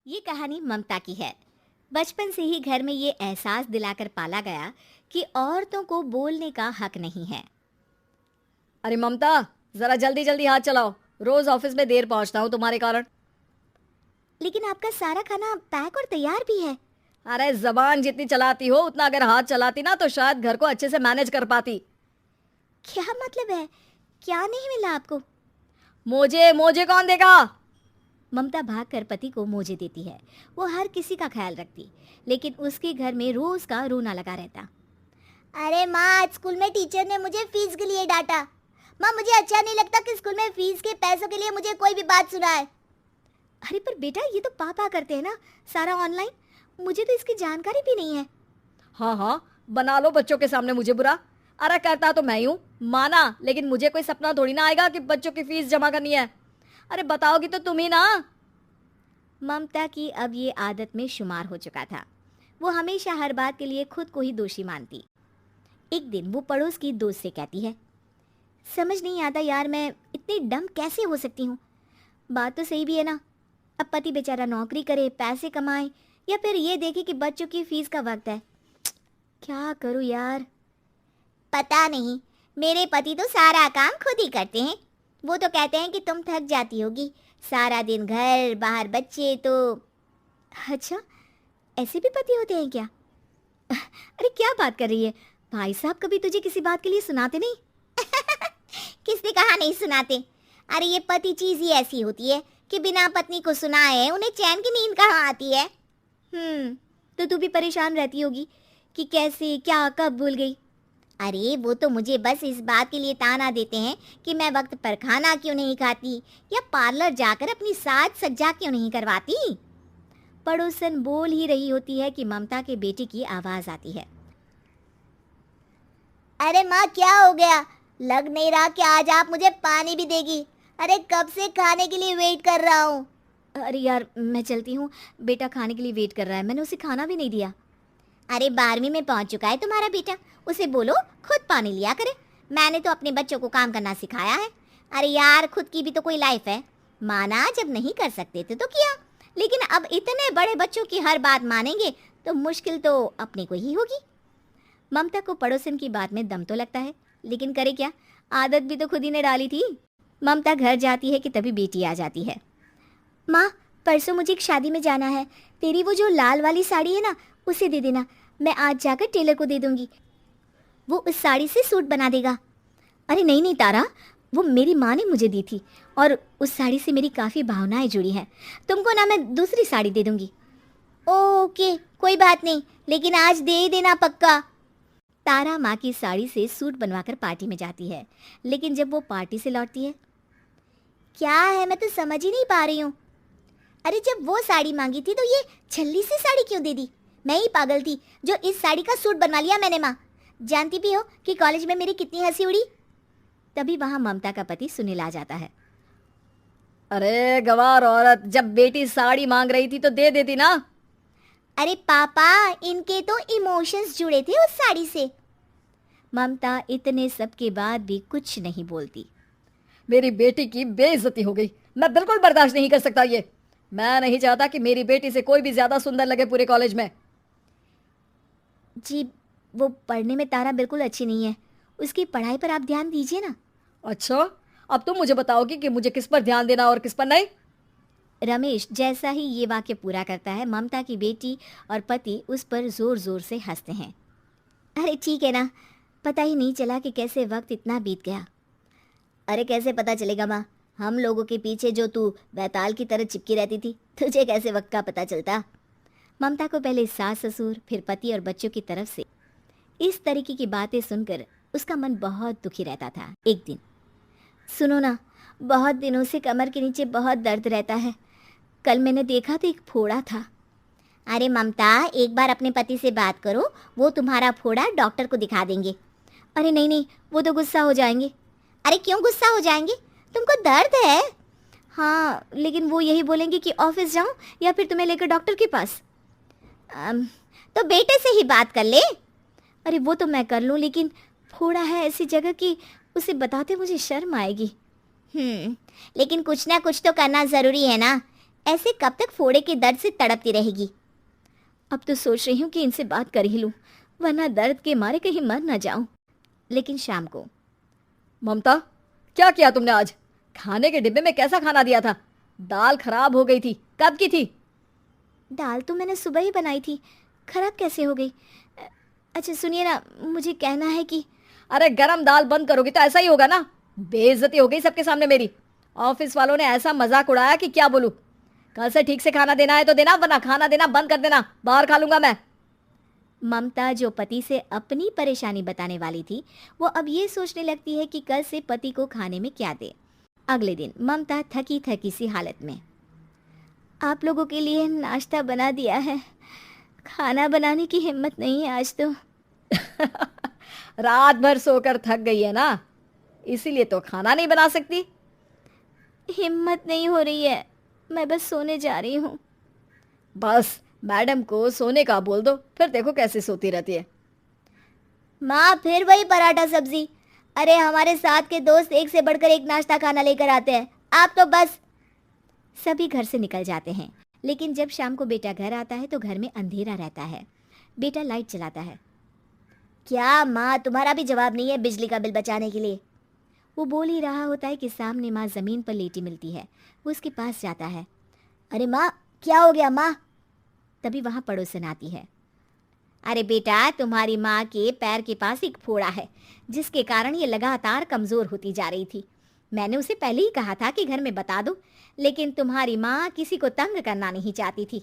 ये कहानी ममता की है। बचपन से ही घर में ये एहसास दिलाकर पाला गया कि औरतों को बोलने का हक नहीं है। अरे ममता, जरा जल्दी जल्दी हाथ चलाओ। रोज ऑफिस में देर पहुंचता हूँ तुम्हारे कारण। लेकिन आपका सारा खाना पैक और तैयार भी है। अरे जबान जितनी चलाती हो उतना अगर हाथ चलाती ना तो शायद घर को अच्छे से मैनेज कर पाती। क्या मतलब है? क्या नहीं मिला आपको? मोजे मोजे कौन देगा? ममता भागकर पति को मोजे देती है। वो हर किसी का ख्याल रखती, लेकिन उसके घर में रोज का रोना लगा रहता। अरे माँ, आज स्कूल में टीचर ने मुझे फीस के लिए डांटा। माँ, मुझे अच्छा नहीं लगता कि स्कूल में फीस के पैसों के लिए मुझे कोई भी बात सुनाए। अरे पर बेटा, ये तो पापा करते हैं ना, सारा ऑनलाइन। मुझे तो इसकी जानकारी भी नहीं है। हाँ हाँ, बना लो बच्चों के सामने मुझे बुरा। अरे करता तो मैं ही हूँ, माना, लेकिन मुझे कोई सपना थोड़ी ना आएगा कि बच्चों की फीस जमा करनी है। अरे बताओगी तो तुम ही ना। ममता की अब ये आदत में शुमार हो चुका था। वो हमेशा हर बात के लिए खुद को ही दोषी मानती। एक दिन वो पड़ोस की दोस्त से कहती है, समझ नहीं आता यार, मैं इतनी डम कैसे हो सकती हूँ। बात तो सही भी है ना। अब पति बेचारा नौकरी करे, पैसे कमाए, या फिर ये देखे कि बच्चों की फीस का वक्त है। क्या करूँ यार। पता नहीं, मेरे पति तो सारा काम खुद ही करते हैं। वो तो कहते हैं कि तुम थक जाती होगी, सारा दिन घर बाहर बच्चे। तो अच्छा, ऐसे भी पति होते हैं क्या? अरे क्या बात कर रही है? भाई साहब कभी तुझे किसी बात के लिए सुनाते नहीं? किसने कहा नहीं सुनाते? अरे ये पति चीज ही ऐसी होती है कि बिना पत्नी को सुनाए उन्हें चैन की नींद कहाँ आती है। तो तू भी परेशान रहती होगी कि कैसे, क्या, कब भूल गई। अरे वो तो मुझे बस इस बात के लिए ताना देते हैं कि मैं वक्त पर खाना क्यों नहीं खाती, या पार्लर जाकर अपनी साज सज्जा क्यों नहीं करवाती। पड़ोसन बोल ही रही होती है कि ममता के बेटे की आवाज आती है। अरे माँ, क्या हो गया? लग नहीं रहा कि आज आप मुझे पानी भी देगी। अरे कब से खाने के लिए वेट कर रहा हूँ। अरे यार, मैं चलती हूँ, बेटा खाने के लिए वेट कर रहा है, मैंने उसे खाना भी नहीं दिया। अरे 12वीं में पहुंच चुका है तुम्हारा बेटा, उसे बोलो खुद पानी लिया करे। मैंने तो अपने बच्चों को काम करना सिखाया है। अरे यार, खुद की भी तो कोई लाइफ है। माना जब नहीं कर सकते थे तो किया, लेकिन अब इतने बड़े बच्चों की हर बात मानेंगे तो मुश्किल तो अपने को ही होगी। ममता को पड़ोसन की बात में दम तो लगता है, लेकिन करे क्या, आदत भी तो खुद ही ने डाली थी। ममता घर जाती है कि तभी बेटी आ जाती है। माँ, परसों मुझे एक शादी में जाना है। तेरी वो जो लाल वाली साड़ी है ना, उसे दे देना। मैं आज जाकर टेलर को दे दूंगी, वो उस साड़ी से सूट बना देगा। अरे नहीं नहीं तारा, वो मेरी माँ ने मुझे दी थी और उस साड़ी से मेरी काफ़ी भावनाएं जुड़ी हैं। तुमको ना मैं दूसरी साड़ी दे दूंगी। ओके, कोई बात नहीं, लेकिन आज दे ही देना पक्का। तारा माँ की साड़ी से सूट बनवाकर पार्टी में जाती है, लेकिन जब वो पार्टी से लौटती है, क्या है, मैं तो समझ ही नहीं पा रही हूँ। अरे जब वो साड़ी मांगी थी तो ये छल्ली सी साड़ी क्यों दे दी? मैं ही पागल थी जो इस साड़ी का सूट बनवा लिया मैंने। माँ, जानती भी हो कि कॉलेज में मेरी कितनी हंसी उड़ी। तभी वहाँ ममता का पति सुनील आ जाता है। अरे गवार औरत, जब बेटी साड़ी मांग रही थी तो दे देती ना। अरे पापा, इनके तो इमोशंस जुड़े थे उस साड़ी से। ममता इतने सब के बाद भी कुछ नहीं बोलती। मेरी बेटी की बेइज्जती हो गई, मैं बिल्कुल बर्दाश्त नहीं कर सकता ये। मैं नहीं चाहता कि मेरी बेटी से कोई भी ज्यादा सुंदर लगे पूरे कॉलेज में। जी, वो पढ़ने में तारा बिल्कुल अच्छी नहीं है, उसकी पढ़ाई पर आप ध्यान दीजिए ना। अच्छा, अब तुम मुझे बताओगी कि मुझे किस पर ध्यान देना और किस पर नहीं। रमेश जैसा ही ये वाक्य पूरा करता है, ममता की बेटी और पति उस पर जोर जोर से हंसते हैं। अरे ठीक है ना, पता ही नहीं चला कि कैसे वक्त इतना बीत गया। अरे कैसे पता चलेगा माँ, हम लोगों के पीछे जो तू बैताल की तरह चिपकी रहती थी, तुझे कैसे वक्त का पता चलता? ममता को पहले सास ससुर, फिर पति और बच्चों की तरफ से इस तरीके की बातें सुनकर उसका मन बहुत दुखी रहता था। एक दिन, सुनो ना, बहुत दिनों से कमर के नीचे बहुत दर्द रहता है। कल मैंने देखा तो एक फोड़ा था। अरे ममता, एक बार अपने पति से बात करो, वो तुम्हारा फोड़ा डॉक्टर को दिखा देंगे। अरे नहीं नहीं, वो तो गुस्सा हो जाएंगे। अरे क्यों गुस्सा हो जाएंगे? तुमको दर्द है। हाँ, लेकिन वो यही बोलेंगे कि ऑफिस जाऊं या फिर तुम्हें लेकर डॉक्टर के पास। तो बेटे से ही बात कर ले। अरे वो तो मैं कर लूं, लेकिन फोड़ा है ऐसी जगह कि उसे बताते मुझे शर्म आएगी। लेकिन कुछ ना कुछ तो करना ज़रूरी है ना। ऐसे कब तक फोड़े के दर्द से तड़पती रहेगी? अब तो सोच रही हूँ कि इनसे बात कर ही लूँ, वरना दर्द के मारे कहीं मर ना जाऊं। लेकिन शाम को, ममता, क्या किया तुमने आज? खाने के डिब्बे में कैसा खाना दिया था? दाल खराब हो गई थी। कब की थी? दाल तो मैंने सुबह ही बनाई थी, खराब कैसे हो गई? अच्छा सुनिए ना, मुझे कहना है कि अरे गरम दाल बंद करोगी तो ऐसा ही होगा ना। बेइज्जती हो गई सबके सामने मेरी। ऑफिस वालों ने ऐसा मजाक उड़ाया कि क्या बोलूं। कल से ठीक से खाना देना है तो देना, वरना खाना देना बंद कर देना। बाहर खा लूंगा मैं। ममता, जो पति से अपनी परेशानी बताने वाली थी, वो अब ये सोचने लगती है कि कल से पति को खाने में क्या दे। अगले दिन ममता थकी थकी सी हालत में, आप लोगों के लिए नाश्ता बना दिया है, खाना बनाने की हिम्मत नहीं है आज तो। रात भर सोकर थक गई है ना, इसीलिए तो खाना नहीं बना सकती। हिम्मत नहीं हो रही है, मैं बस सोने जा रही हूँ। बस मैडम को सोने का बोल दो, फिर देखो कैसे सोती रहती है। माँ फिर वही पराठा सब्जी। अरे हमारे साथ के दोस्त एक से बढ़कर एक नाश्ता खाना लेकर आते हैं, आप तो बस। सभी घर से निकल जाते हैं, लेकिन जब शाम को बेटा घर आता है तो घर में अंधेरा रहता है। बेटा लाइट चलाता है। क्या माँ, तुम्हारा भी जवाब नहीं है बिजली का बिल बचाने के लिए? वो बोल ही रहा होता है कि सामने माँ जमीन पर लेटी मिलती है। वो उसके पास जाता है। अरे माँ, क्या हो गया माँ? तभी वहाँ पड़ोसन आती है। अरे बेटा, तुम्हारी माँ के पैर के पास एक फोड़ा है, जिसके कारण ये लगातार कमजोर होती जा रही थी। मैंने उसे पहले ही कहा था कि घर में बता दो, लेकिन तुम्हारी माँ किसी को तंग करना नहीं चाहती थी।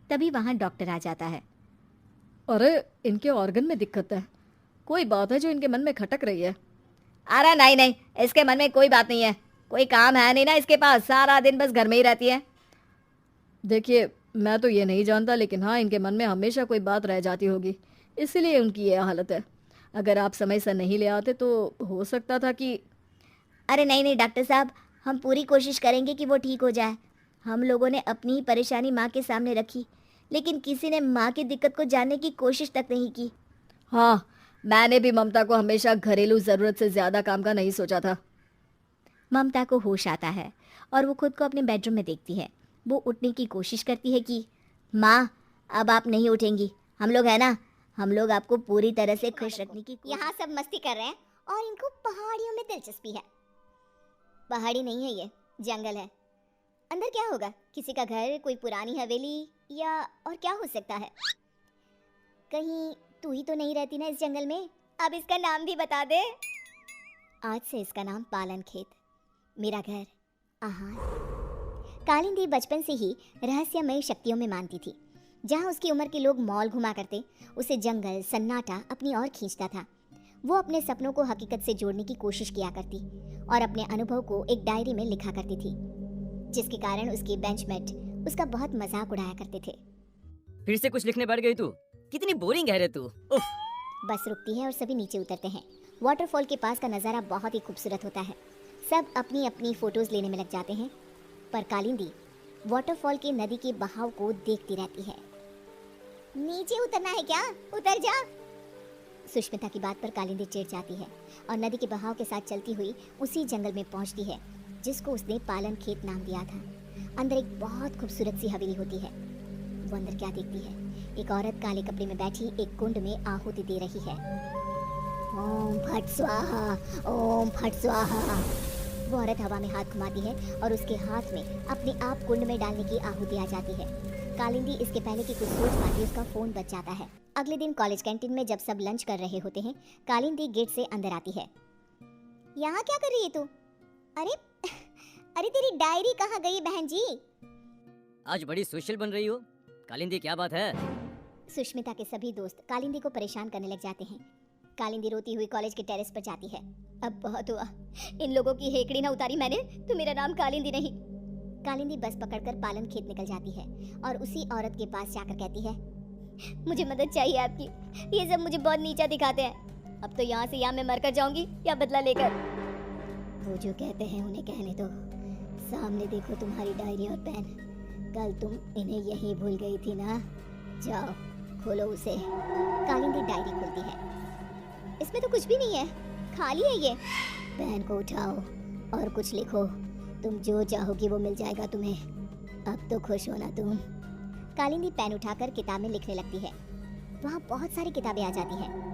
तभी वहाँ डॉक्टर आ जाता है। अरे इनके ऑर्गन में दिक्कत है, कोई बात है जो इनके मन में खटक रही है। अरे नहीं नहीं, इसके मन में कोई बात नहीं है, कोई काम है नहीं ना इसके पास, सारा दिन बस घर में ही रहती है। देखिए, मैं तो ये नहीं जानता, लेकिन हाँ, इनके मन में हमेशा कोई बात रह जाती होगी, इसीलिए उनकी ये हालत है। अगर आप समय से नहीं ले आते तो हो सकता था कि। अरे नहीं नहीं डॉक्टर साहब, हम पूरी कोशिश करेंगे कि वो ठीक हो जाए। हम लोगों ने अपनी ही परेशानी माँ के सामने रखी, लेकिन किसी ने माँ की दिक्कत को जानने की कोशिश तक नहीं की। हाँ, मैंने भी ममता को हमेशा घरेलू ज़रूरत से ज़्यादा काम का नहीं सोचा था। ममता को होश आता है और वो खुद को अपने बेडरूम में देखती है। वो उठने की कोशिश करती है कि माँ, अब आप नहीं उठेंगी, हम लोग है ना, हम लोग आपको पूरी तरह से खुश रखने की। यहाँ सब मस्ती कर रहे हैं और इनको पहाड़ियों में दिलचस्पी है। पहाड़ी नहीं है, ये जंगल है। अंदर क्या होगा? किसी का घर, कोई पुरानी हवेली, या और क्या हो सकता है? कहीं तू ही तो नहीं रहती ना इस जंगल में? अब इसका नाम भी बता दे। आज से इसका नाम पालन खेत, मेरा घर, आहार। कालिंदी बचपन से ही रहस्यमय शक्तियों में मानती थी। जहाँ उसकी उम्र के लोग मॉल घुमा करते, उसे जंगल सन्नाटा अपनी ओर खींचता था। वो अपने सपनों को हकीकत से जोड़ने की कोशिश किया करती और अपने अनुभव को एक डायरी में लिखा करती थी, जिसके कारण उसके बेंचमेट उसका बहुत मजाक उड़ाया करते थे। फिर से कुछ लिखने बैठ गई तू, कितनी बोरिंग है रे तू। उफ। बस रुकती है और सभी नीचे उतरते हैं। वाटरफॉल के पास का नज़ारा बहुत ही खूबसूरत होता है। सब अपनी अपनी फ़ोटोज़ लेने में लग जाते हैं, पर कालिंदी वाटरफॉल के नदी के बहाव को देखती रहती है। नीचे उतरना है क्या? उतर जा। सुष्मिता की बात पर कालिंदी चिढ़ जाती है और नदी के बहाव के साथ चलती हुई उसी जंगल में पहुंचती है जिसको उसने पालन खेत नाम दिया था। अंदर एक बहुत खूबसूरत सी हवेली होती है। वो अंदर क्या देखती है? एक औरत काले कपड़े में बैठी एक कुंड में आहुति दे रही है। ओम फट स्वाहा, ओम फट स्वाहा। वो औरत हवा में हाथ घुमाती है और उसके हाथ में अपने आप कुंड में डालने की आहुति आ जाती है। कालिंदी इसके पहले कि कुछ सोच पाती, उसका फोन बज जाता है। अगले दिन कॉलेज कैंटीन में जब सब लंच कर रहे होते हैं, कालिंदी गेट से अंदर आती है। यहाँ क्या कर रही है तू? अरे अरे तेरी डायरी कहाँ गई बहन जी? आज बड़ी सोशल बन रही हो कालिंदी, क्या बात है? सुष्मिता के सभी दोस्त कालिंदी को परेशान करने लग जाते हैं। कालिंदी रोती हुई कॉलेज के टेरेस पर जाती है। अब बहुत हुआ, इन लोगों की हेकड़ी ना उतारी मैंने तो मेरा नाम कालिंदी नहीं। कालिंदी बस पकड़कर पालन खेत निकल जाती है और उसी औरत के पास जाकर कहती है, मुझे मदद चाहिए आपकी, ये सब मुझे बहुत नीचा दिखाते हैं। अब तो यहाँ से या मैं मरकर जाऊंगी या बदला लेकर। वो जो कहते हैं उन्हें कहने दो। सामने देखो तुम्हारी डायरी और पेन, कल तुम इन्हें यहीं भूल गई थी ना, जाओ खोलो उसे। कालिंदी डायरी खोलती है। इसमें तो कुछ भी नहीं है, खाली है ये। पेन को उठाओ और कुछ लिखो, तुम जो चाहोगी वो मिल जाएगा तुम्हें। अब तो खुश होना तुम। कालिंदी पेन उठाकर किताब में लिखने लगती है। वहाँ बहुत सारी किताबें आ जाती हैं।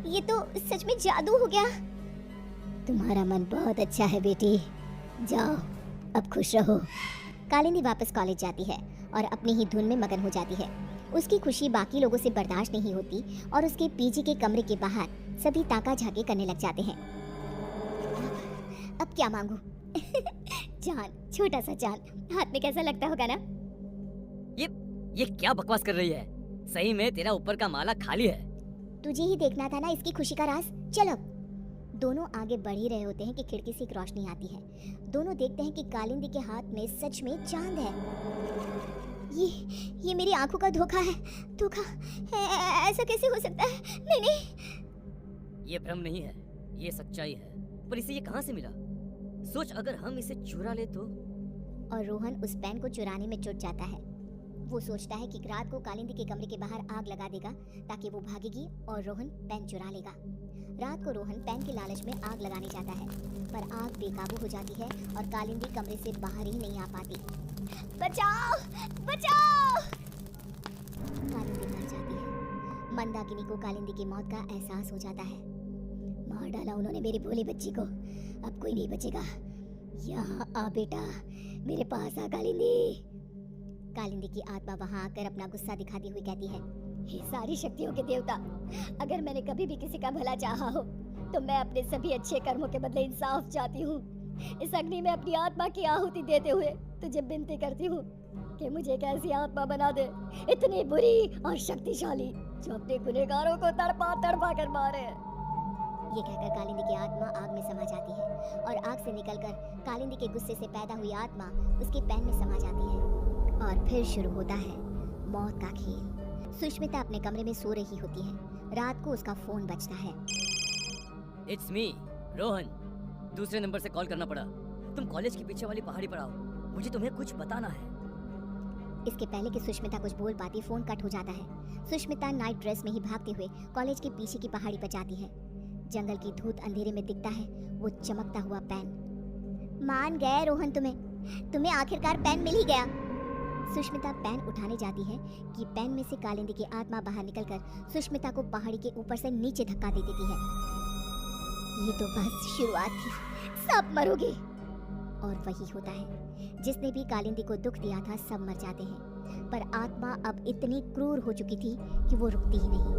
ये तो सच में जादू हो गया। तुम्हारा मन बहुत अच्छा है बेटी, जाओ अब खुश रहो। कालिंदी वापस कॉलेज जाती है और अपनी ही धुन में मगन हो जाती है। उसकी खुशी बाकी लोगों से बर्दाश्त नहीं होती और उसके पीजी के कमरे के बाहर सभी ताका झाकी करने लग जाते हैं। अब क्या मांगू? जान, छोटा सा जान, हाथ में कैसा लगता होगा ना? ये क्या बकवास कर रही है? सही में तेरा ऊपर का माला खाली है। तुझे ही देखना था ना इसकी खुशी का राज। चल अब। दोनों आगे बढ़ ही रहे होते हैं कि खिड़की से एक रोशनी आती है। दोनों देखते हैं कि कालिंदी के हाथ में सच में चांद है। ये मेरी आंखों का धोखा है। धोखा? ऐसा कैसे हो सकता है? नहीं नहीं, ये भ्रम नहीं है, ये सच्चाई है। पर इसे ये कहाँ से मिला? सोच, अगर हम इसे चुरा ले तो। और रोहन उस पेन को चुराने में जुट जाता है। वो सोचता है कि रात को कालिंदी के कमरे के बाहर आग लगा देगा ताकि वो भागेगी और रोहन पेन चुरा लेगा। रात को रोहन पेन के लालच में आग लगाने जाता है, पर आग बेकाबू हो जाती है और कालिंदी कमरे से बाहर ही नहीं आ पाती। बचाओ! बचाओ! कालिंदी मर जाती है। मंदाकिनी को कालिंदी की मौत का एहसास हो जाता है। मार डाला उन्होंने मेरी भोली बच्ची को, अब कोई नहीं बचेगा। यहाँ आ बेटा, मेरे पास आ कालिंदी। कालिंदी की आत्मा वहां आकर अपना गुस्सा दिखाती हुई कहती है, हे सारी शक्तियों के देवता, अगर मैंने कभी भी किसी का भला चाहा हो तो मैं अपने सभी अच्छे कर्मों के बदले इंसाफ चाहती हूँ। इस अग्नि में अपनी आत्मा की आहुति देते हुए तुझे विनती करती हूँ कि मुझे एक ऐसी आत्मा बना दे, इतनी बुरी और शक्तिशाली, जो अपने गुनहगारों को तड़पा तड़पा कर मारे। ये कहकर कालिंदी की आत्मा आग में समा जाती है और आग से निकलकर कालिंदी के गुस्से से पैदा हुई आत्मा उसके पैन में समा जाती है। और फिर शुरू होता है मौत का खेल। सुष्मिता अपने कमरे में सो रही होती है। रात को उसका फोन बजता है। It's me, Rohan. दूसरे नंबर से कॉल करना पड़ा। तुम कॉलेज के पीछे वाली पहाड़ी पर आओ, मुझे तुम्हें कुछ बताना है। इसके पहले कि सुष्मिता कुछ बोल पाती, फोन कट हो जाता है। सुष्मिता नाइट ड्रेस में ही भागते हुए कॉलेज के पीछे की पहाड़ी पर जाती है। जंगल की धूत अंधेरे में दिखता है वो चमकता हुआ पेन। मान गए रोहन, तुम्हें आखिरकार पेन मिल ही गया। सुष्मिता पेन उठाने जाती है कि पेन में से कालिंदी की आत्मा बाहर निकलकर सुष्मिता को पहाड़ी के ऊपर से नीचे धक्का दे देती है। ये तो बस शुरुआत थी, सब मरोगे। और वही होता है, जिसने भी कालिंदी को दुख दिया था सब मर जाते हैं, पर आत्मा अब इतनी क्रूर हो चुकी थी कि वो रुकती ही नहीं।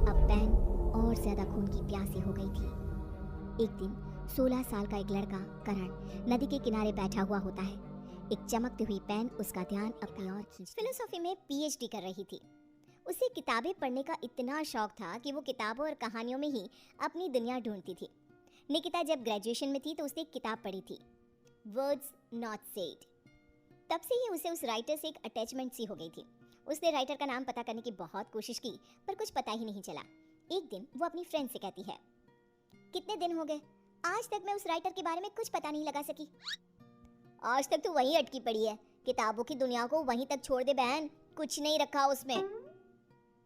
अब पेन और ज्यादा खून की प्यासी हो गई थी। एक दिन 16 साल का एक लड़का करण नदी के किनारे बैठा हुआ होता है। एक चमकती हुई पेन उसका ध्यान अपनी ओर खींच। फिलोसॉफी में पीएचडी कर रही थी। उसे किताबें पढ़ने का इतना शौक था कि वो किताबों और कहानियों में ही अपनी दुनिया ढूंढती थी। निकिता जब ग्रेजुएशन में थी तो उसने एक किताब पढ़ी थी, वर्ड्स नॉट सेड। तब से ही उसे उस राइटर से एक अटैचमेंट सी हो गई थी। उसने राइटर का नाम पता करने की बहुत कोशिश की, पर कुछ पता ही नहीं चला। एक दिन वो अपनी फ्रेंड से कहती है, कितने दिन हो गए, आज तक मैं उस राइटर के बारे में कुछ पता नहीं लगा सकी। आज तक तो वहीं अटकी पड़ी है, किताबों की दुनिया को वहीं तक छोड़ दे बहन, कुछ नहीं रखा उसमें।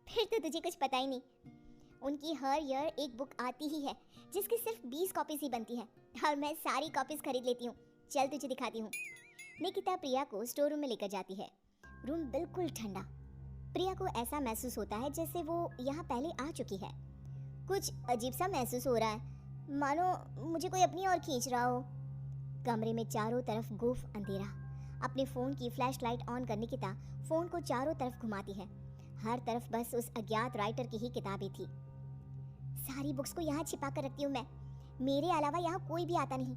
फिर तो तुझे कुछ पता ही नहीं। उनकी हर ईयर एक बुक आती ही है जिसकी सिर्फ 20 कॉपीज ही बनती है और मैं सारी कॉपीज खरीद लेती हूँ। चल तुझे दिखाती हूँ। निकिता प्रिया को स्टोर रूम में लेकर जाती है। रूम बिल्कुल ठंडा। प्रिया को ऐसा महसूस होता है जैसे वो यहाँ पहले आ चुकी है। कुछ अजीब सा महसूस हो रहा है, मानो मुझे कोई अपनी ओर खींच रहा हो। कमरे में चारों तरफ गुफ अंधेरा। अपने फोन की फ्लैशलाइट ऑन कर निकिता फोन को चारों तरफ घुमाती है। हर तरफ बस उस अज्ञात राइटर की ही किताबें थी। सारी बुक्स को यहाँ छिपा कर रखती हूँ मैं, मेरे अलावा यहाँ कोई भी आता नहीं,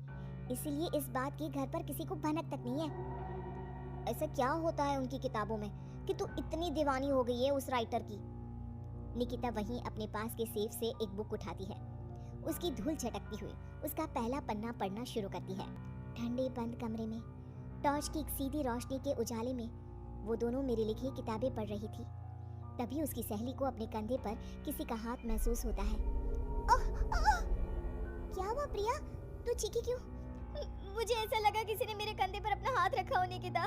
इसीलिए इस बात की घर पर किसी को भनक तक नहीं है। ऐसा क्या होता है उनकी किताबों में कि तू इतनी दीवानी हो गई है उस राइटर की। निकिता वहीं अपने पास के सेफ से एक बुक उठाती है। उसकी धूल झटकती हुई उसका पहला पन्ना पढ़ना शुरू करती है। ठंडे बंद कमरे में टॉर्च की एक सीधी रोशनी के उजाले में वो दोनों मेरी लिखी किताबें पढ़ रही थी। तभी उसकी सहेली को अपने कंधे पर किसी का हाथ महसूस होता है। ओह, ओह! क्या हुआ प्रिया, तू चीखी क्यों? मुझे ऐसा लगा किसी ने मेरे कंधे पर अपना हाथ रखा हो। निकिता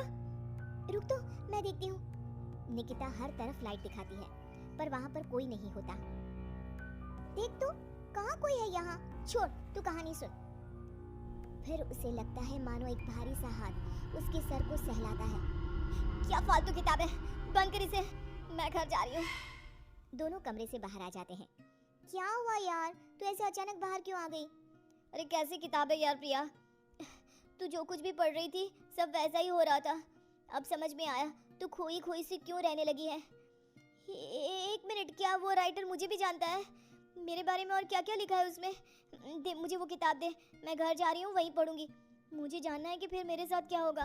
रुक तो, मैं देखती हूँ। निकिता हर तरफ लाइट दिखाती है पर वहाँ पर कोई नहीं होता। देख तो, कहाँ कोई है यहाँ? छोड़, तू कहानी सुन। फिर उसे लगता है मानो एक भारी सा हाथ उसके सर को सहलाता है। क्या फालतू किताब है, बंद कर इसे, मैं घर जा रही हूँ। दोनों कमरे से बाहर आ जाते हैं। क्या हुआ यार, तू ऐसे अचानक बाहर क्यों आ गई? अरे कैसी किताब है यार प्रिया, तू जो कुछ भी पढ़ रही थी सब वैसा ही हो रहा था। अब समझ में आया तू खोई खोई सी क्यों रहने लगी है। एक मिनट, क्या वो राइटर मुझे भी जानता है? मेरे बारे में और क्या क्या लिखा है उसमें? दे मुझे वो किताब दे, मैं घर जा रही हूँ, वहीं पढ़ूंगी। मुझे जानना है कि फिर मेरे साथ क्या होगा।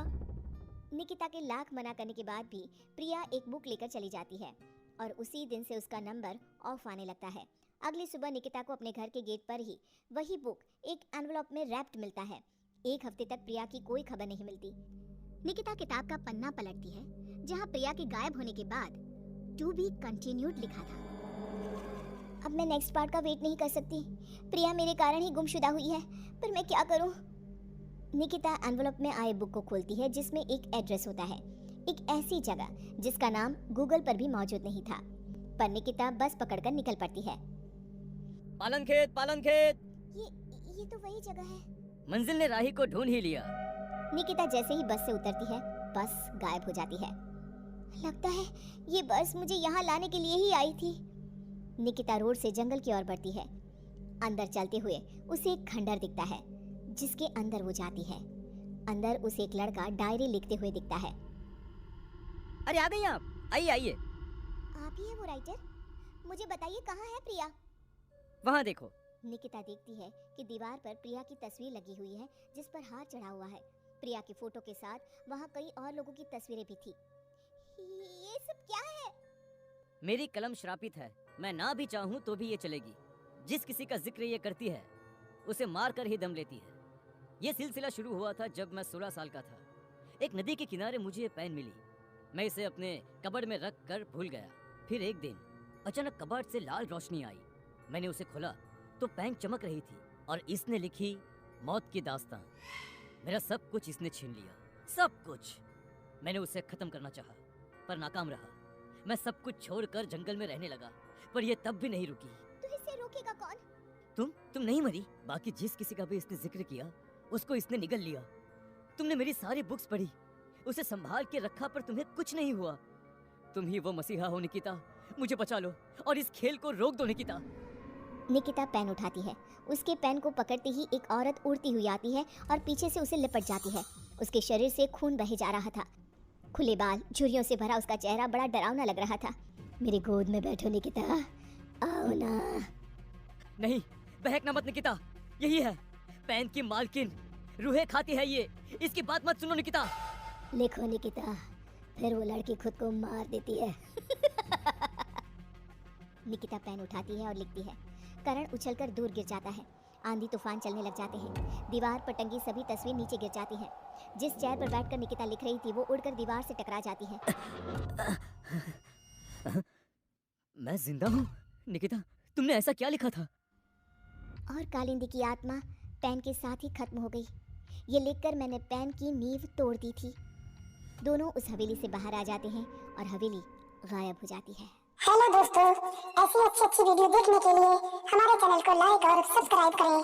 निकिता के लाख मना करने के बाद भी प्रिया एक बुक लेकर चली जाती है और उसी दिन से उसका नंबर ऑफ आने लगता है। अगली सुबह निकिता को अपने घर के गेट पर ही वही बुक एक एनवलप में रैप्ड मिलता है। एक हफ्ते तक प्रिया की कोई खबर नहीं मिलती। निकिता किताब का पन्ना पलटती है जहां प्रिया के गायब होने के बाद टू बी कंटिन्यूड लिखा था। अब मैं नेक्स्ट पार्ट का वेट नहीं कर सकती। प्रिया मेरे कारण ही गुमशुदा हुई है, पर मैं क्या करूं? निकिता एनवलप में आए बुक को खोलती है जिसमें एक एड्रेस होता है, एक ऐसी जगह जिसका नाम गूगल पर भी मौजूद नहीं था। पर निकिता बस पकड़कर निकल पड़ती है। पालन खेत, पालन खेत। ये तो वही जगह है। मंजिल ने राही को ढूंढ ही लिया। निकिता जैसे ही बस से उतरती है, बस गायब हो जाती है। लगता है ये बस मुझे यहाँ लाने के लिए ही आई थी। निकिता रोड से जंगल की ओर बढ़ती है। अंदर चलते हुए उसे एक खंडर दिखता है जिसके अंदर वो जाती है। अंदर उसे एक लड़का डायरी लिखते हुए दिखता है। अरे आ गई आप, आइए आइए। आप ही है वो राइटर? मुझे बताइए कहाँ है प्रिया? वहाँ देखो। निकिता देखती है कि दीवार पर प्रिया की तस्वीर लगी हुई है जिस पर हार चढ़ा हुआ है। प्रिया की फोटो के साथ वहाँ कई और लोगों की तस्वीरें भी थी। ये सब क्या है? मेरी कलम श्रापित है, मैं ना भी चाहूँ तो भी ये चलेगी। जिस किसी का जिक्र ये करती है उसे मार कर ही दम लेती है। ये सिलसिला शुरू हुआ था जब मैं 16 साल का था। एक नदी के किनारे मुझे ये पेन मिली। मैं इसे अपने कबर्ड में रख कर भूल गया। फिर एक दिन अचानक कबर्ड से लाल रोशनी आई। मैंने उसे खोला तो पेन चमक रही थी और इसने लिखी मौत की दास्तान। मेरा सब कुछ इसने छीन लिया, सब कुछ। मैंने उसे खत्म करना चाहा पर नाकाम रहा। मैं सब कुछ छोड़कर जंगल में रहने लगा, पर यह तब भी नहीं रुकी। तो इसे रोकेगा कौन? तुम नहीं मरी। बाकी जिस किसी का भी इसने जिक्र किया उसको इसने निगल लिया। तुमने मेरी सारी बुक्स पढ़ी, उसे संभाल के रखा, पर तुम्हें कुछ नहीं हुआ। तुम ही वो मसीहा हो निकिता, मुझे बचा लो और इस खेल को रोक दो निकिता। निकिता पेन उठाती है। उसके पेन को पकड़ते ही एक औरत उड़ती हुई आती है और पीछे से उसे लिपट जाती है। उसके शरीर से खून बह जा रहा था। खुले बाल, झुर्रियों से भरा उसका चेहरा बड़ा डरावना लग रहा था। मेरी गोद में बैठो निकिता, आओ ना। नहीं, बहकना मत निकिता, यही है पेन की मालकिन। रूहें खाती है ये, इसकी बात मत सुनो निकिता। लिखो निकिता, फिर वो लड़की खुद को मार देती है। निकिता पेन उठाती है और लिखती है। करण उछलकर दूर गिर जाता है। आंधी तूफान चलने लग जाते हैं। दीवार पर टंगी सभी तस्वीर नीचे गिर जाती हैं। जिस चेयर पर बैठकर निकिता लिख रही थी वो उड़कर दीवार से टकरा जाती है। मैं जिंदा हूँ? निकिता, तुमने ऐसा क्या लिखा था? और कालिंदी की आत्मा पेन के साथ ही खत्म हो गई। ये लिखकर मैंने पेन की नींव तोड़ दी थी। दोनों उस हवेली से बाहर आ जाते हैं और हवेली गायब हो जाती है। हेलो दोस्तों, ऐसी अच्छी वीडियो देखने के लिए हमारे चैनल को लाइक और सब्सक्राइब करें।